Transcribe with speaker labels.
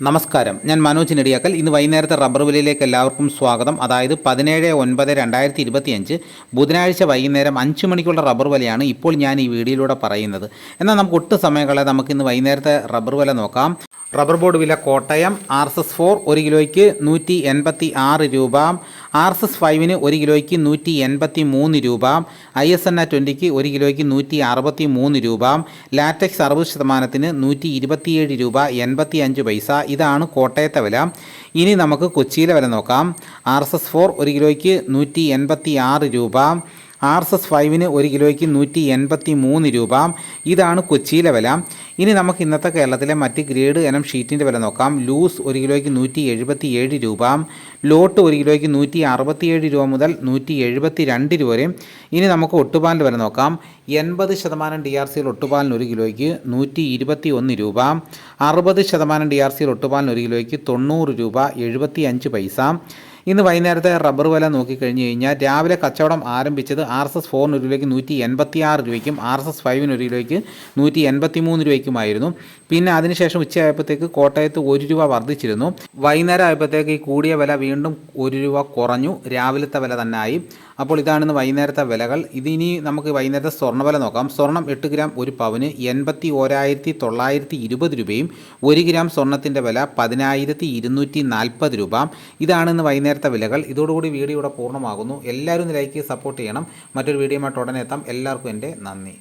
Speaker 1: നമസ്കാരം, ഞാൻ മനോജ് നെടിയാക്കൽ. ഇന്ന് വൈകുന്നേരത്തെ റബ്ബർ വിലയിലേക്ക് എല്ലാവർക്കും സ്വാഗതം. അതായത് 17/9/2025 ബുധനാഴ്ച വൈകുന്നേരം 5 മണിക്കുള്ള റബ്ബർ വിലയാണ് ഇപ്പോൾ ഞാൻ ഈ വീഡിയോയിലൂടെ പറയുന്നത്. എന്നാൽ നമുക്ക് ഒട്ടും സമയം കളയാതെ നമുക്ക് ഇന്ന് വൈകുന്നേരത്തെ റബ്ബർ വില നോക്കാം. റബ്ബർ ബോർഡ് വില കോട്ടയം RSS4 1 കിലോയ്ക്ക് 186 രൂപ, RSS 5 1 കിലോയ്ക്ക് 183 രൂപ, ISNA 20 1 കിലോയ്ക്ക് 163 രൂപ, ലാറ്റക്സ് 60% 127 രൂപ 85 പൈസ. ഇതാണ് കോട്ടയത്തെ വില. ഇനി നമുക്ക് കൊച്ചിയിലെ വില നോക്കാം. RSS4 1 കിലോയ്ക്ക് 186 രൂപ, RSS 5 1 കിലോയ്ക്ക് 183 രൂപ. ഇതാണ് കൊച്ചിയിലെ വില. ഇനി നമുക്ക് ഇന്നത്തെ കേരളത്തിലെ മറ്റ് ഗ്രേഡ് ഇനം ഷീറ്റിൻ്റെ വില നോക്കാം. ലൂസ് 1 കിലോയ്ക്ക് 177 രൂപ, ലോട്ട് 1 കിലോയ്ക്ക് 167 രൂപ മുതൽ 172 രൂപ വരെ. ഇനി നമുക്ക് ഒട്ടുപാലിൻ്റെ വില നോക്കാം. 80% DRCയിൽ ഒട്ടുപാലിന് 1 കിലോയ്ക്ക് 121 രൂപ, 60% DRCയിൽ ഒട്ടുപാലിന് 1 കിലോയ്ക്ക് 90 രൂപ 75 പൈസ. ഇന്ന് വൈകുന്നേരത്തെ റബ്ബർ വില നോക്കിക്കഴിഞ്ഞ് കഴിഞ്ഞാൽ രാവിലെ കച്ചവടം ആരംഭിച്ചത് RSS 4 1 കിലോയ്ക്ക് 186 രൂപയ്ക്കും RSS 5 1 കിലോയ്ക്ക് 183 രൂപയ്ക്കുമായിരുന്നു. പിന്നെ അതിനുശേഷം ഉച്ചയായപ്പോഴത്തേക്ക് കോട്ടയത്ത് 1 രൂപ വർദ്ധിച്ചിരുന്നു. വൈകുന്നേരം ആയപ്പോഴത്തേക്ക് ഈ കൂടിയ വില വീണ്ടും 1 രൂപ കുറഞ്ഞു, രാവിലത്തെ വില തന്നെ ആയി. അപ്പോൾ ഇതാണിന്ന് വൈകുന്നേരത്തെ വിലകൾ. ഇതിനി നമുക്ക് വൈകുന്നേരത്തെ സ്വർണ്ണവില നോക്കാം. സ്വർണ്ണം 8 ഗ്രാം ഒരു പവന് 81,920 രൂപയും 1 ഗ്രാം സ്വർണ്ണത്തിൻ്റെ വില 10,240 രൂപ. ഇതാണിന്ന് വൈകുന്നേരത്തെ വിലകൾ. ഇതോടുകൂടി വീഡിയോ ഇവിടെ പൂർണ്ണമാകുന്നു. എല്ലാവരും ലൈക്ക് സപ്പോർട്ട് ചെയ്യണം. മറ്റൊരു വീഡിയോയുമായിട്ട് ഉടനെ എത്താം. എല്ലാവർക്കും എൻ്റെ നന്ദി.